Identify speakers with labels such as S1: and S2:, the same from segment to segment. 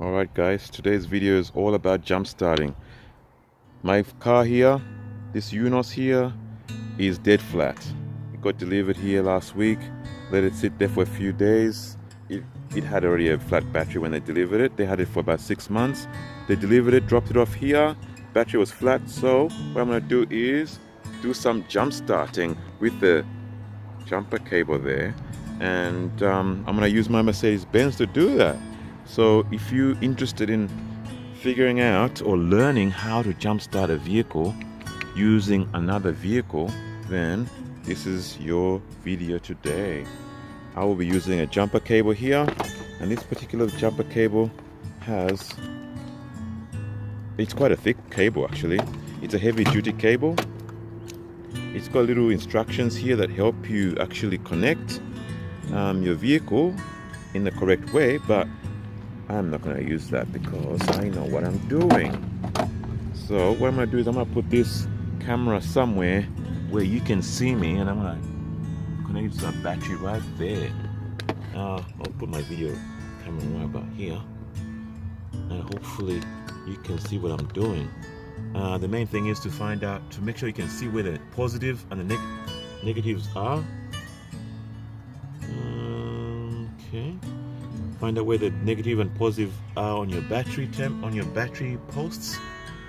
S1: Alright guys, today's video is all about jump starting. My car here, this Eunos here, is dead flat. It got delivered here last week, let it sit there for a few days. It had already a flat battery when they delivered it. They had it for about 6 months. They delivered it, dropped it off here, battery was flat, so what I'm going to do is do some jump starting with the jumper cable there, and I'm going to use my Mercedes-Benz to do that. So if you're interested in figuring out or learning how to jumpstart a vehicle using another vehicle, then this is your video today. I will be using a jumper cable here, and this particular jumper cable it's quite a thick cable actually. It's a heavy duty cable. It's got little instructions here that help you actually connect your vehicle in the correct way, but I'm not going to use that because I know what I'm doing. So what I'm going to do is I'm going to put this camera somewhere where you can see me, and I'm going to connect it to the battery right there. I'll put my video camera right about here, and hopefully you can see what I'm doing. The main thing is to make sure you can see where the positive and the negatives are. Okay. Find out where the negative and positive are on your battery posts,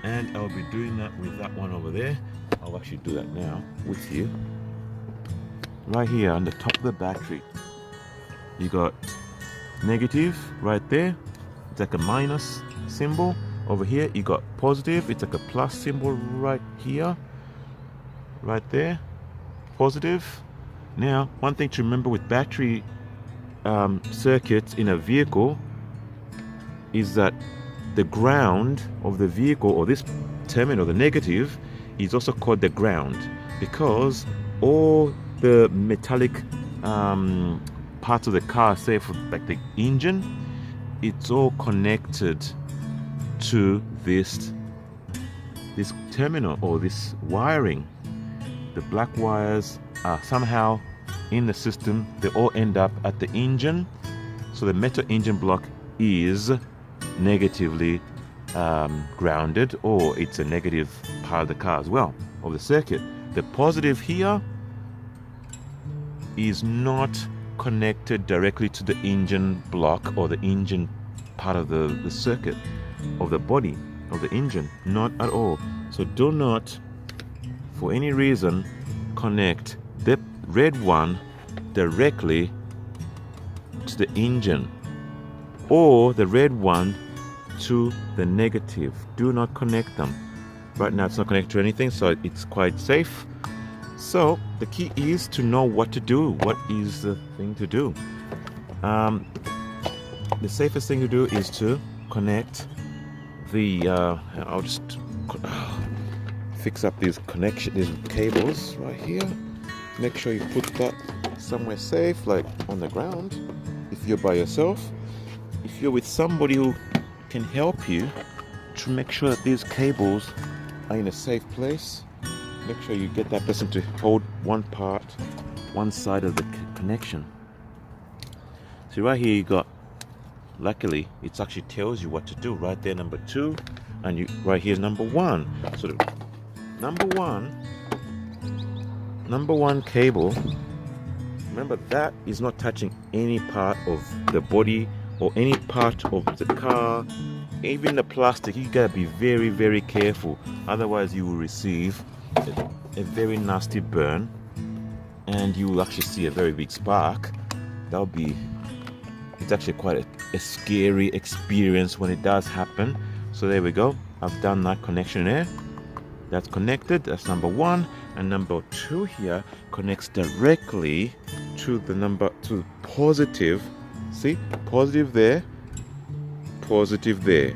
S1: and I'll be doing that with that one over there. I'll actually do that now with you. Right here on the top of the battery, you got negative right there. It's like a minus symbol. Over here you got positive. It's like a plus symbol right here, right there, positive. Now, one thing to remember with battery circuits in a vehicle is that the ground of the vehicle, or this terminal, the negative, is also called the ground, because all the metallic parts of the car, say for like the engine, it's all connected to this terminal or this wiring. The black wires are somehow in the system, they all end up at the engine. So the metal engine block is negatively grounded, or it's a negative part of the car as well, of the circuit. The positive here is not connected directly to the engine block or the engine part of the circuit of the body of the engine, not at all. So do not for any reason connect the red one directly to the engine, or the red one to the negative. Do not connect them. Right now it's not connected to anything, so it's quite safe. So the key is to know what to do. What is the thing to do? The safest thing to do is to connect the I'll just fix up these cables right here. Make sure you put that somewhere safe, like on the ground if you're by yourself. If you're with somebody who can help you to make sure that these cables are in a safe place, make sure you get that person to hold one side of the connection. See, right here you got, luckily it actually tells you what to do right there, number 2, and right here is number 1. So the number one cable, remember, that is not touching any part of the body or any part of the car, even the plastic. You gotta be very, very careful, otherwise you will receive a very nasty burn, and you will actually see a very big spark. It's actually quite a scary experience when it does happen. So there we go, I've done that connection there. That's connected. That's number 1, and number 2 here connects directly to to positive. See, positive there, positive there.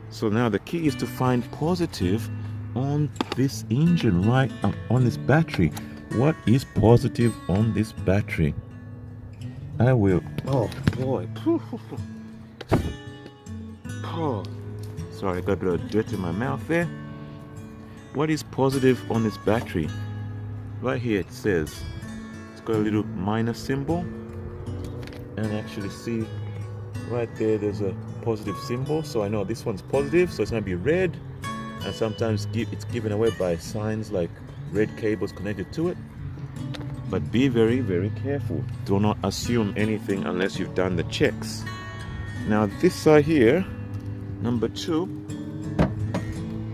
S1: So now the key is to find positive on this engine, right on this battery. What is positive on this battery? I will. Oh boy. Oh, sorry, I got a bit of dirt in my mouth there. What is positive on this battery? Right here it says, it's got a little minus symbol, and actually see right there, there's a positive symbol, so I know this one's positive, so it's going to be red. And sometimes it's given away by signs like red cables connected to it. But be very, very careful. Do not assume anything unless you've done the checks. Now this side here, number 2.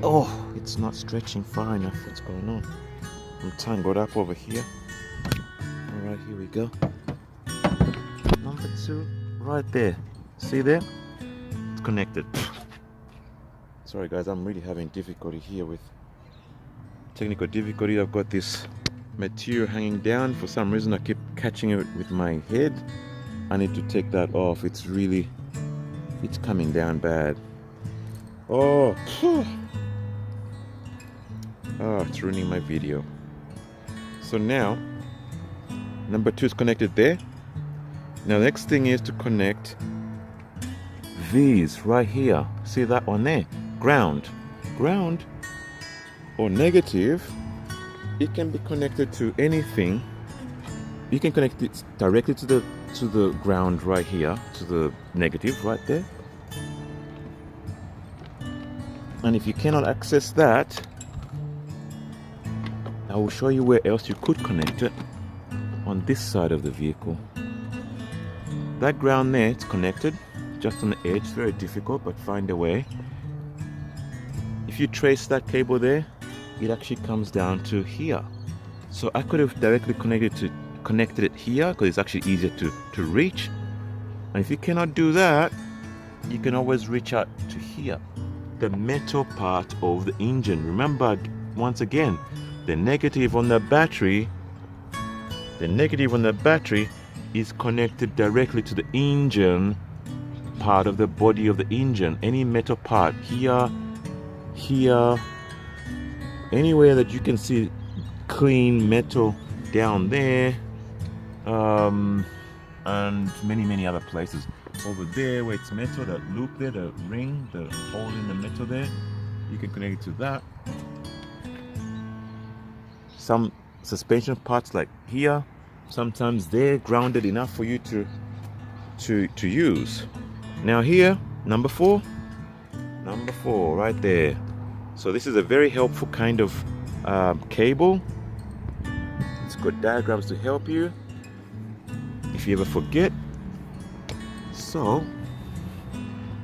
S1: Oh, it's not stretching far enough. What's going on? I'm tangled up over here. Alright, here we go. Number 2, right there. See there? It's connected. Sorry guys, I'm really having difficulty here with technical difficulty. I've got this material hanging down. For some reason I keep catching it with my head. I need to take that off. It's coming down bad. Oh, it's ruining my video. So now number 2 is connected there. Now the next thing is to connect these right here. See that one there? Ground or negative. It can be connected to anything. You can connect it directly to the ground right here, to the negative right there. And if you cannot access that, I will show you where else you could connect it. On this side of the vehicle. That ground there, it's connected just on the edge. Very difficult, but find a way. If you trace that cable there, it actually comes down to here. So I could have directly connected it here because it's actually easier to reach. And if you cannot do that, you can always reach out to here, the metal part of the engine. Remember, once again, the negative on the battery is connected directly to the engine part of the body of the engine. Any metal part here, anywhere that you can see clean metal down there, and many other places. Over there where it's metal, that loop there, the ring, the hole in the metal there, you can connect it to that. Some suspension parts like here, sometimes they're grounded enough for you to use. Now here, number 4 right there. So this is a very helpful kind of cable. It's got diagrams to help you if you ever forget. So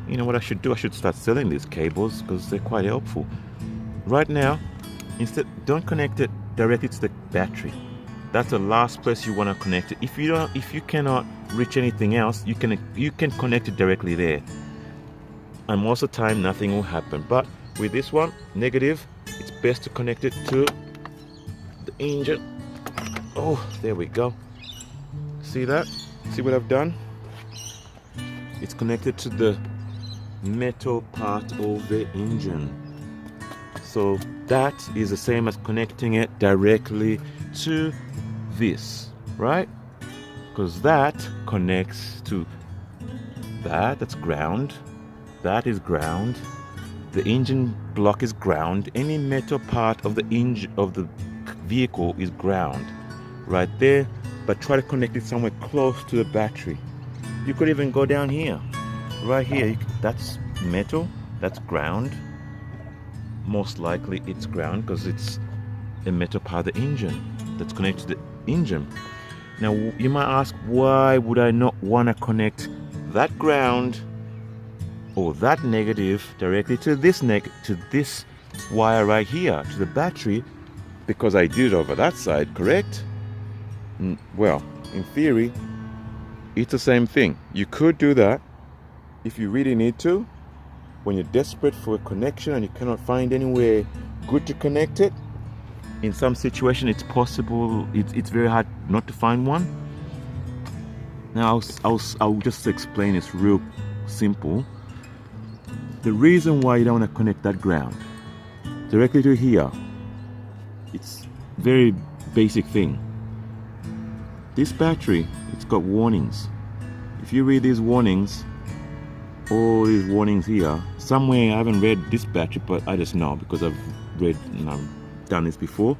S1: you know what I should do? I should start selling these cables because they're quite helpful. Right now, instead, don't connect it directly to the battery. That's the last place you want to connect it. If you cannot reach anything else, you can connect it directly there, and most of the time nothing will happen. But with this one, negative, it's best to connect it to the engine. Oh, there we go. See that? See what I've done? It's connected to the metal part of the engine. So that is the same as connecting it directly to this, right? Because that connects to that. That's ground. That is ground. The engine block is ground. Any metal part of the engine of the vehicle is ground right there. But try to connect it somewhere close to the battery. You could even go down here, right here. That's metal. That's ground. Most likely it's ground because it's a metal part of the engine that's connected to the engine. Now you might ask, why would I not want to connect that ground or that negative directly to this wire right here to the battery? Because I did it over that side, correct? Well, in theory, it's the same thing. You could do that if you really need to. When you're desperate for a connection and you cannot find anywhere good to connect it, in some situation it's possible, it's very hard not to find one. Now I'll just explain. It's real simple. The reason why you don't want to connect that ground directly to here, it's very basic thing. This battery, it's got warnings. If you read these warnings, all these warnings here, somewhere, I haven't read this battery, but I just know because I've read and I've done this before.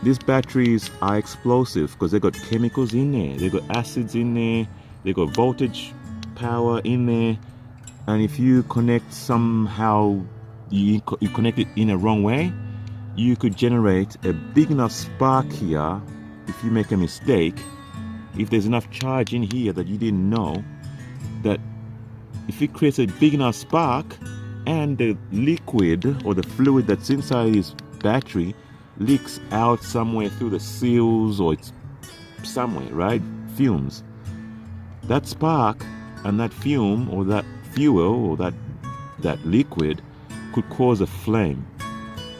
S1: These batteries are explosive because they got chemicals in there. They got acids in there. They got voltage power in there. and if you connect somehow, you connect it in a wrong way, you could generate a big enough spark here. If you make a mistake, if there's enough charge in here that you didn't know, that if it creates a big enough spark and the liquid or the fluid that's inside this battery leaks out somewhere through the seals, or it's somewhere, right? Fumes. That spark and that fume or that fuel or that liquid could cause a flame.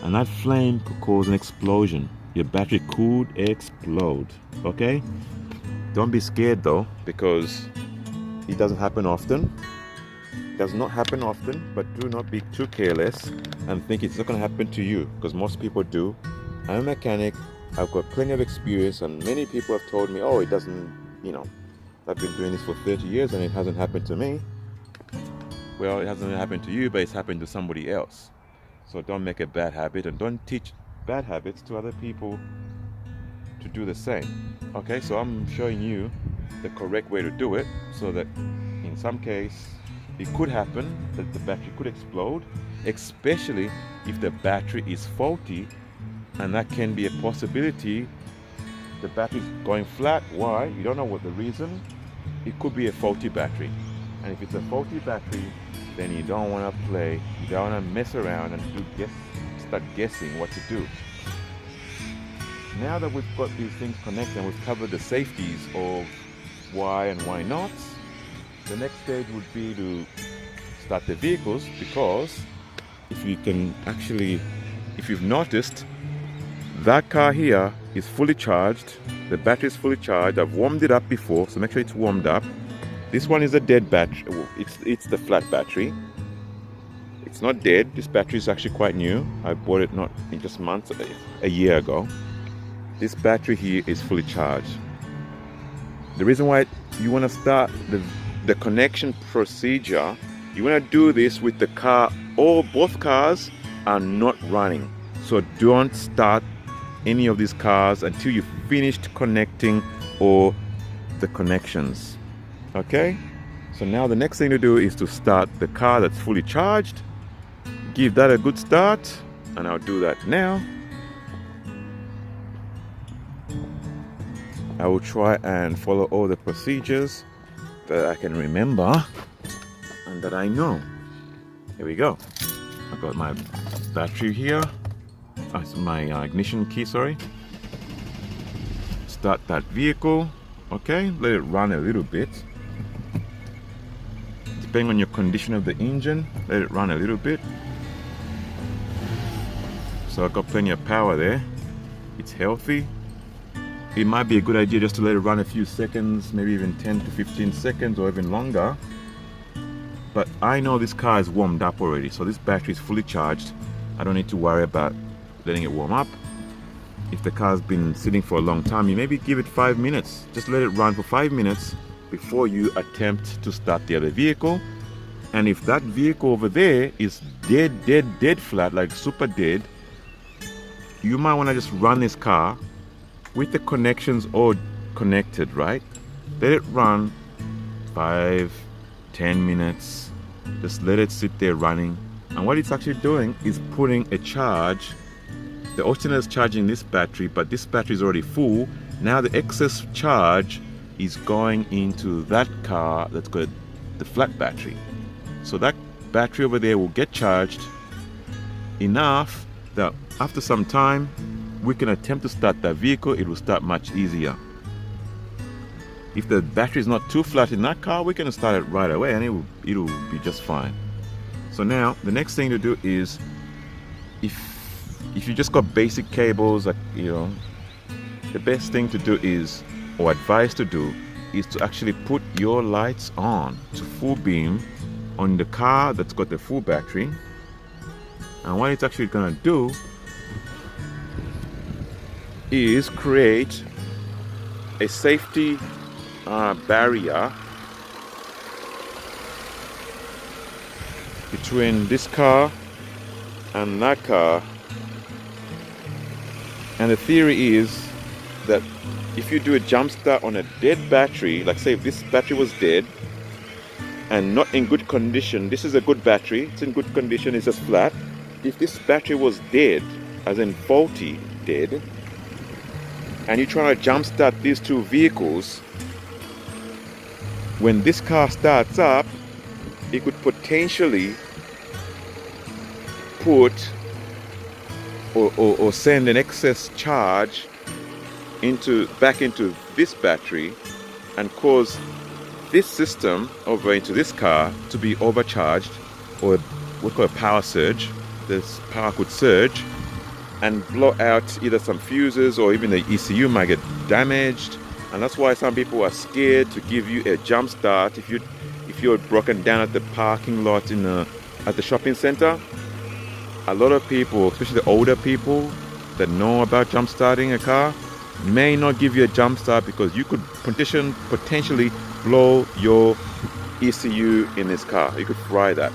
S1: And that flame could cause an explosion. Your battery could explode. Okay? Don't be scared though, because it doesn't happen often. It does not happen often, but do not be too careless and think it's not going to happen to you, because most people do. I'm a mechanic. I've got plenty of experience, and many people have told me, oh, it doesn't, I've been doing this for 30 years and it hasn't happened to me. Well, it hasn't happened to you, but it's happened to somebody else. So don't make a bad habit, and don't teach bad habits to other people to do the same. Okay, so I'm showing you the correct way to do it, so that in some case it could happen that the battery could explode, especially if the battery is faulty, and that can be a possibility. The battery's going flat. Why? You don't know what the reason. It could be a faulty battery, and if it's a faulty battery, then you don't want to play, you don't want to mess around and start guessing what to do. Now that we've got these things connected and we've covered the safeties of why and why not, the next stage would be to start the vehicles, because if you've noticed, that car here is fully charged, the battery is fully charged. I've warmed it up before, so make sure it's warmed up. This one is a dead battery. It's the flat battery. It's not dead. This battery is actually quite new. I bought it not in just months, a year ago. This battery here is fully charged. The reason why you want to start the connection procedure, you want to do this with the car, or both cars are not running. So don't start any of these cars until you've finished connecting all the connections. Okay, so now the next thing to do is to start the car that's fully charged. Give that a good start, and I'll do that now. I will try and follow all the procedures that I can remember and that I know. Here we go. I've got my battery here. It's my ignition key, sorry. Start that vehicle. Okay, let it run a little bit. Depending on your condition of the engine, let it run a little bit. So I've got plenty of power there. It's healthy. It might be a good idea just to let it run a few seconds, maybe even 10 to 15 seconds or even longer. But I know this car is warmed up already, so this battery is fully charged. I don't need to worry about letting it warm up. If the car's been sitting for a long time, you maybe give it 5 minutes. Just let it run for 5 minutes before you attempt to start the other vehicle. And if that vehicle over there is dead flat, like super dead, you might want to just run this car with the connections all connected, right? Let it run 5-10 minutes. Just let it sit there running. And what it's actually doing is putting a charge. The alternator is charging this battery, but this battery is already full. Now the excess charge is going into that car that's got the flat battery. So that battery over there will get charged enough that after some time we can attempt to start that vehicle. It will start much easier. If the battery is not too flat in that car, we can start it right away and it'll be just fine. So now the next thing to do is, if you just got basic cables, like, the best thing to do is, or advice to do, is to actually put your lights on to full beam on the car that's got the full battery. And what it's actually going to do is create a safety barrier between this car and that car. And the theory is that if you do a jump start on a dead battery, like say if this battery was dead and not in good condition, this is a good battery, it's in good condition, it's just flat. If this battery was dead, as in faulty dead, and you're trying to jumpstart these two vehicles, when this car starts up, it could potentially put or send an excess charge back into this battery and cause this system over into this car to be overcharged, or what we call a power surge. This power could surge and blow out either some fuses, or even the ECU might get damaged. And that's why some people are scared to give you a jump start if you're broken down at the parking lot at the shopping center. A lot of people, especially the older people that know about jump starting a car, may not give you a jump start because you could potentially blow your ECU in this car. You could fry that.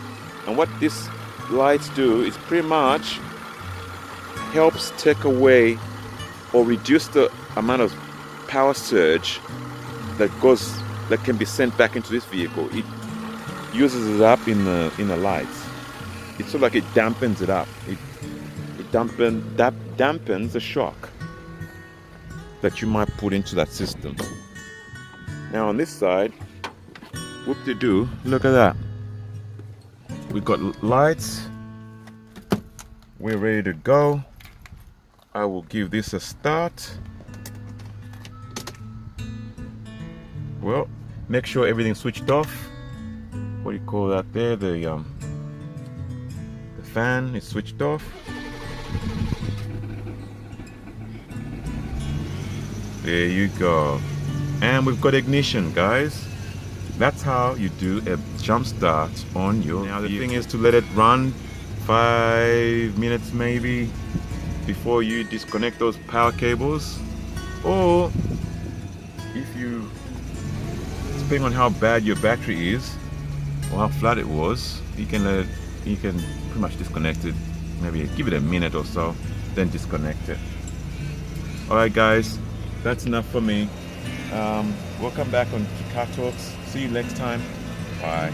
S1: And what these lights do is pretty much helps take away or reduce the amount of power surge that can be sent back into this vehicle. It uses it up in the lights. It's sort of like it dampens it up. It dampens the shock that you might put into that system. Now on this side, whoop-de-doo, look at that. We've got lights. We're ready to go. I will give this a start. Well, make sure everything's switched off. What do you call that there? The fan is switched off. There you go. And we've got ignition, guys. That's how you do a jump start on your vehicle. Now the thing is to let it run 5 minutes maybe before you disconnect those power cables. Or if you, depending on how bad your battery is or how flat it was, you can pretty much disconnect it. Maybe give it a minute or so, then disconnect it. Alright guys, that's enough for me. Welcome back on Car Talks. See you next time. Bye.